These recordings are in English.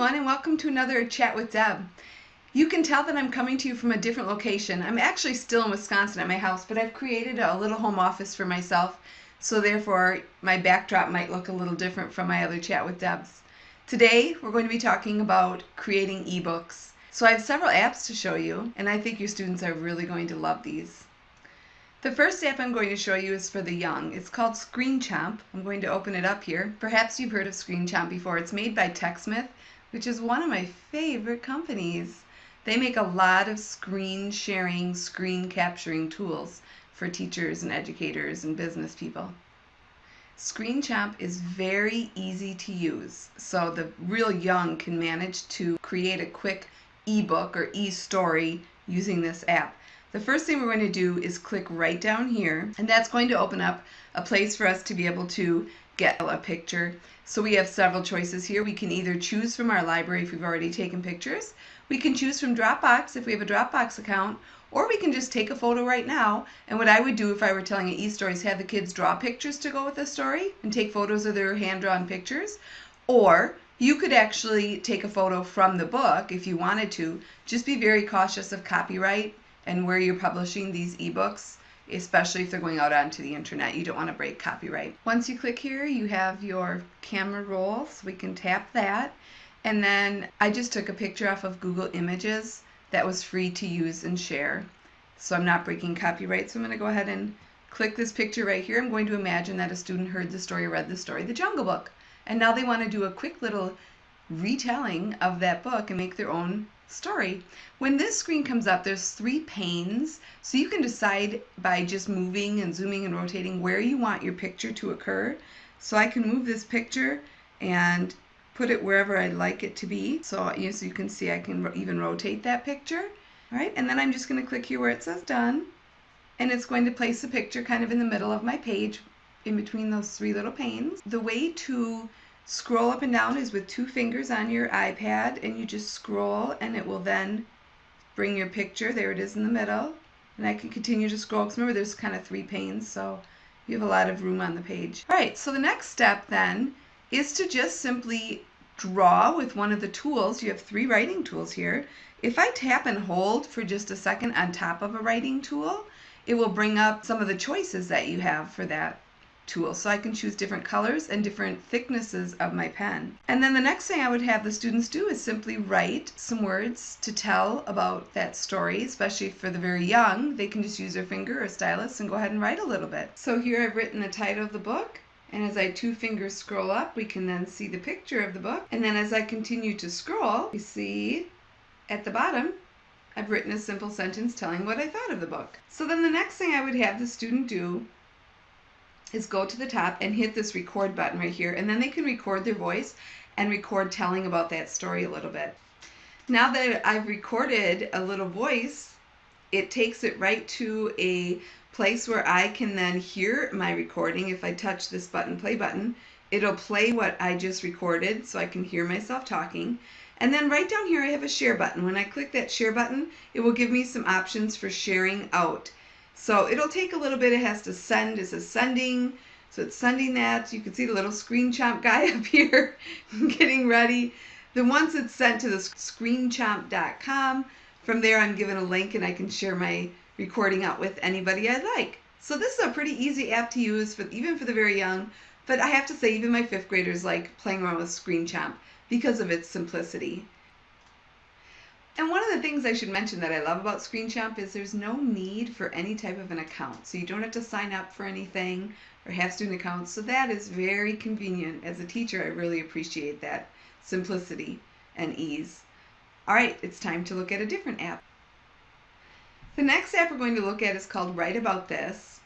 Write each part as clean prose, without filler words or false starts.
everyone, and welcome to another Chat with Deb. You can tell that I'm coming to you from a different location. I'm actually still in Wisconsin at my house, but I've created a little home office for myself, so therefore my backdrop might look a little different from my other Chat with Debs. Today we're going to be talking about creating ebooks. So I have several apps to show you, and I think your students are really going to love these. The first app I'm going to show you is for the young. It's called ScreenChomp. I'm going to open it up here. Perhaps you've heard of ScreenChomp before. It's made by TechSmith, which is one of my favorite companies. They make a lot of screen sharing, screen capturing tools for teachers and educators and business people. ScreenChomp is very easy to use, so the real young can manage to create a quick ebook or e-story using this app. The first thing we're going to do is click right down here, and that's going to open up a place for us to be able to get a picture. So we have several choices here. We can either choose from our library if we've already taken pictures, we can choose from Dropbox if we have a Dropbox account, or we can just take a photo right now. And what I would do if I were telling an e-story is have the kids draw pictures to go with the story and take photos of their hand-drawn pictures. Or you could actually take a photo from the book if you wanted to. Just be very cautious of copyright and where you're publishing these ebooks, especially if they're going out onto the internet. You don't want to break copyright. Once you click here, you have your camera roll, so we can tap that. And then I just took a picture off of Google Images that was free to use and share. So I'm not breaking copyright, so I'm going to go ahead and click this picture right here. I'm going to imagine that a student heard the story, read the story, The Jungle Book. And now they want to do a quick little retelling of that book and make their own story. When this screen comes up, there's 3 panes, so you can decide by just moving and zooming and rotating where you want your picture to occur. So I can move this picture and put it wherever I'd like it to be. So you can see I can even rotate that picture. All right, and then I'm just going to click here where it says done, and it's going to place the picture kind of in the middle of my page in between those 3 little panes. The way to scroll up and down is with 2 fingers on your iPad, and you just scroll and it will then bring your picture. There it is in the middle, and I can continue to scroll because remember there's kind of 3 panes, so you have a lot of room on the page. Alright, so the next step then is to just simply draw with one of the tools. You have 3 writing tools here. If I tap and hold for just a second on top of a writing tool, it will bring up some of the choices that you have for that tool. So I can choose different colors and different thicknesses of my pen. And then the next thing I would have the students do is simply write some words to tell about that story, especially for the very young. They can just use their finger or stylus and go ahead and write a little bit. So here I've written the title of the book, and as I 2 fingers scroll up, we can then see the picture of the book. And then as I continue to scroll, you see at the bottom I've written a simple sentence telling what I thought of the book. So then the next thing I would have the student do is go to the top and hit this record button right here, and then they can record their voice and record telling about that story a little bit. Now that I've recorded a little voice, it takes it right to a place where I can then hear my recording. If I touch this button, play button, it'll play what I just recorded so I can hear myself talking. And then right down here I have a share button. When I click that share button, it will give me some options for sharing out. So it'll take a little bit. It has to send. It says sending. So it's sending that. You can see the little ScreenChomp guy up here getting ready. Then once it's sent to the screenchomp.com, from there I'm given a link and I can share my recording out with anybody I like. So this is a pretty easy app to use even for the very young. But I have to say even my 5th graders like playing around with ScreenChomp because of its simplicity. And one of the things I should mention that I love about ScreenChomp is there's no need for any type of an account. So you don't have to sign up for anything or have student accounts. So that is very convenient. As a teacher, I really appreciate that simplicity and ease. All right, it's time to look at a different app. The next app we're going to look at is called Write About This.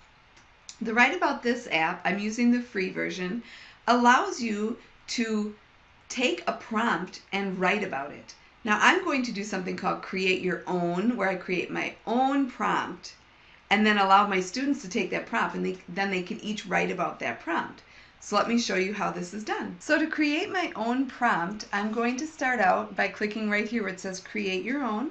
The Write About This app, I'm using the free version, allows you to take a prompt and write about it. Now I'm going to do something called Create Your Own, where I create my own prompt and then allow my students to take that prompt, and then they can each write about that prompt. So let me show you how this is done. So to create my own prompt, I'm going to start out by clicking right here where it says Create Your Own.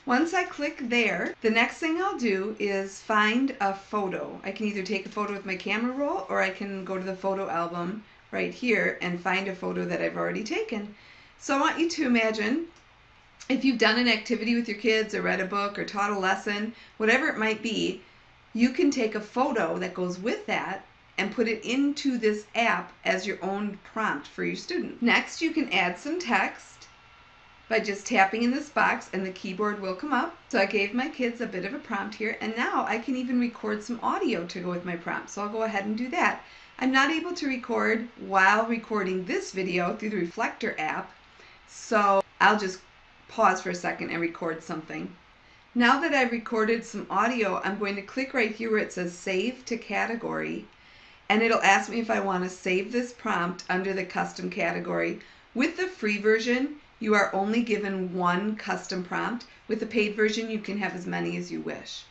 Once I click there, the next thing I'll do is find a photo. I can either take a photo with my camera roll, or I can go to the photo album right here and find a photo that I've already taken. So I want you to imagine if you've done an activity with your kids or read a book or taught a lesson, whatever it might be, you can take a photo that goes with that and put it into this app as your own prompt for your student. Next, you can add some text by just tapping in this box and the keyboard will come up. So I gave my kids a bit of a prompt here, and now I can even record some audio to go with my prompt. So I'll go ahead and do that. I'm not able to record while recording this video through the Reflector app, so I'll just pause for a second and record something. Now that I've recorded some audio, I'm going to click right here where it says Save to Category, and it'll ask me if I want to save this prompt under the custom category. With the free version, you are only given one custom prompt. With the paid version, you can have as many as you wish.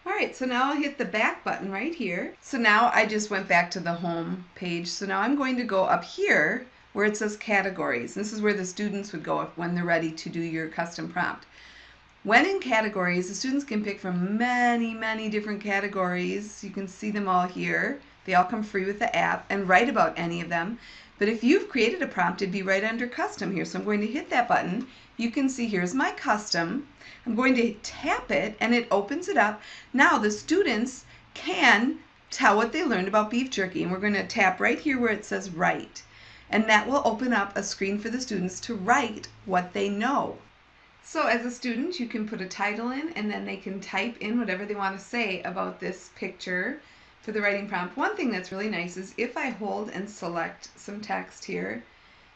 Alright, so now I'll hit the back button right here. So now I just went back to the home page. So now I'm going to go up here where it says categories. This is where the students would go when they're ready to do your custom prompt. When in categories, the students can pick from many different categories. You can see them all here. They all come free with the app, and write about any of them. But if you've created a prompt, it'd be right under custom here. So I'm going to hit that button. You can see here's my custom. I'm going to tap it and it opens it up. Now the students can tell what they learned about beef jerky, and we're going to tap right here where it says write. And that will open up a screen for the students to write what they know. So as a student, you can put a title in and then they can type in whatever they want to say about this picture for the writing prompt. One thing that's really nice is if I hold and select some text here,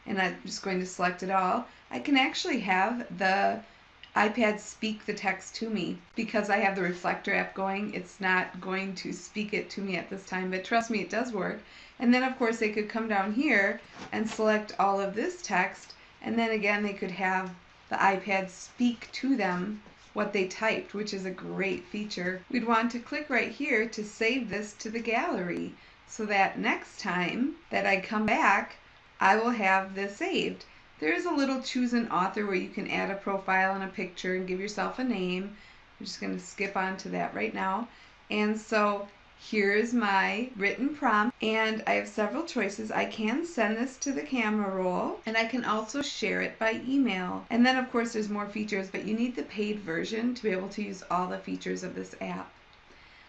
and I'm just going to select it all, I can actually have the iPad speak the text to me. Because I have the Reflector app going, it's not going to speak it to me at this time, but trust me, it does work. And then of course they could come down here and select all of this text, and then again they could have the iPad speak to them what they typed, which is a great feature. We'd want to click right here to save this to the gallery so that next time that I come back, I will have this saved. There is a little choose an author where you can add a profile and a picture and give yourself a name. I'm just going to skip on to that right now. And so here's my written prompt, and I have several choices. I can send this to the camera roll, and I can also share it by email. And then of course there's more features, but you need the paid version to be able to use all the features of this app.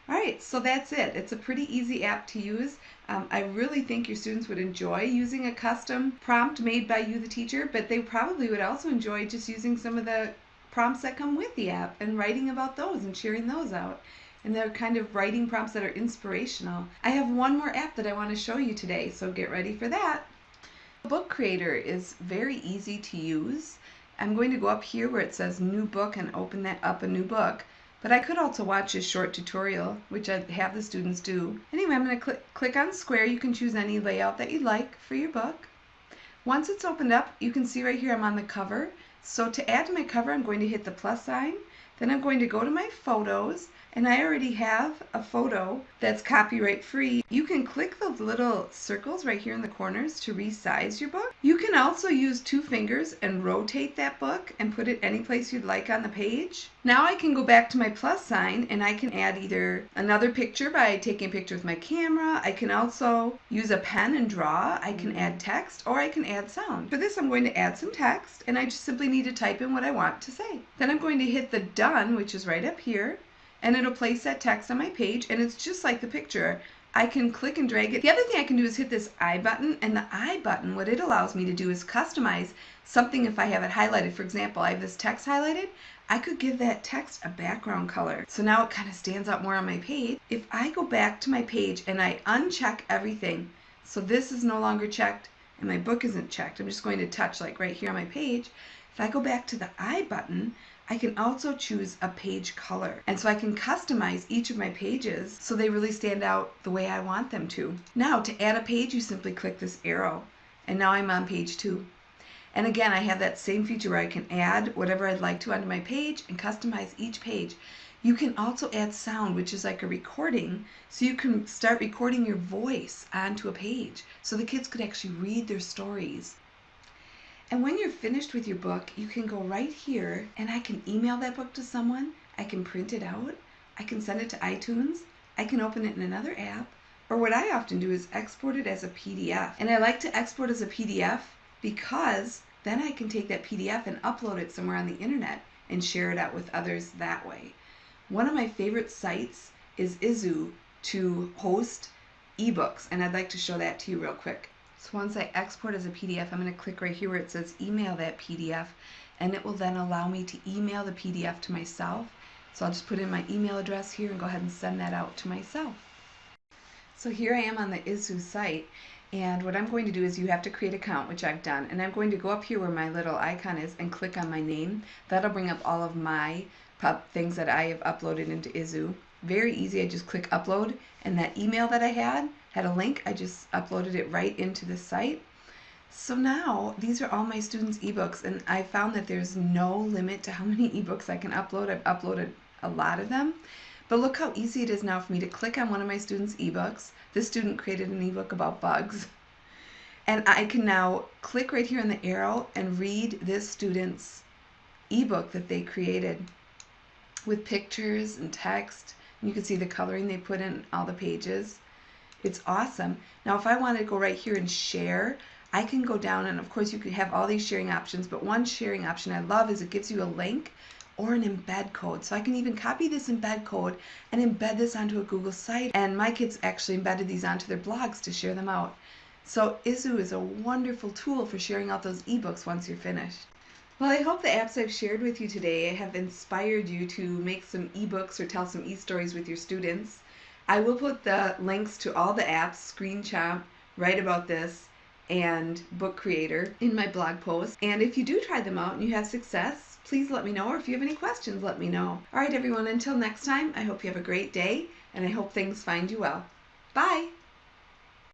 Alright, so that's it. It's a pretty easy app to use. I really think your students would enjoy using a custom prompt made by you, the teacher, but they probably would also enjoy just using some of the prompts that come with the app and writing about those and sharing those out. And they're kind of writing prompts that are inspirational. I have one more app that I want to show you today, so get ready for that. Book Creator is very easy to use. I'm going to go up here where it says New Book and open that up a new book. But I could also watch a short tutorial, which I have the students do. Anyway, I'm going to click on Square. You can choose any layout that you'd like for your book. Once it's opened up, you can see right here I'm on the cover. So to add to my cover, I'm going to hit the plus sign. Then I'm going to go to my photos, and I already have a photo that's copyright free. You can click the little circles right here in the corners to resize your book. You can also use 2 fingers and rotate that book and put it any place you'd like on the page. Now I can go back to my plus sign and I can add either another picture by taking a picture with my camera. I can also use a pen and draw. I can add text, or I can add sound. For this I'm going to add some text, and I just simply need to type in what I want to say. Then I'm going to hit the done, which is right up here, and it'll place that text on my page, and it's just like the picture. I can click and drag it. The other thing I can do is hit this I button, and the I button, what it allows me to do is customize something if I have it highlighted. For example, I have this text highlighted. I could give that text a background color. So now it kind of stands out more on my page. If I go back to my page and I uncheck everything, so this is no longer checked and my book isn't checked, I'm just going to touch like right here on my page. If I go back to the I button, I can also choose a page color. And so I can customize each of my pages so they really stand out the way I want them to. Now to add a page, you simply click this arrow. And now I'm on page 2. And again, I have that same feature where I can add whatever I'd like to onto my page and customize each page. You can also add sound, which is like a recording, so you can start recording your voice onto a page so the kids could actually read their stories. And when you're finished with your book, you can go right here and I can email that book to someone, I can print it out, I can send it to iTunes, I can open it in another app, or what I often do is export it as a PDF. And I like to export as a PDF because then I can take that PDF and upload it somewhere on the internet and share it out with others that way. One of my favorite sites is Izu to host ebooks, and I'd like to show that to you real quick. So once I export as a PDF, I'm going to click right here where it says email that PDF, and it will then allow me to email the PDF to myself. So I'll just put in my email address here and go ahead and send that out to myself. So here I am on the Izu site, and what I'm going to do is you have to create an account, which I've done, and I'm going to go up here where my little icon is and click on my name. That'll bring up all of my things that I have uploaded into Izu. Very easy. I just click upload, and that email that I had a link. I just uploaded it right into the site. So now these are all my students' ebooks, and I found that there's no limit to how many ebooks I can upload. I've uploaded a lot of them. But look how easy it is now for me to click on one of my students' ebooks. This student created an ebook about bugs. And I can now click right here on the arrow and read this student's ebook that they created with pictures and text. And you can see the coloring they put in all the pages. It's awesome. Now if I want to go right here and share, I can go down, and of course you could have all these sharing options, but one sharing option I love is it gives you a link or an embed code. So I can even copy this embed code and embed this onto a Google site. And my kids actually embedded these onto their blogs to share them out. So Izu is a wonderful tool for sharing out those ebooks once you're finished. Well, I hope the apps I've shared with you today have inspired you to make some ebooks or tell some e-stories with your students. I will put the links to all the apps, Screenshot, Write About This, and Book Creator in my blog post. And if you do try them out and you have success, please let me know, or if you have any questions, let me know. All right, everyone, until next time, I hope you have a great day, and I hope things find you well. Bye!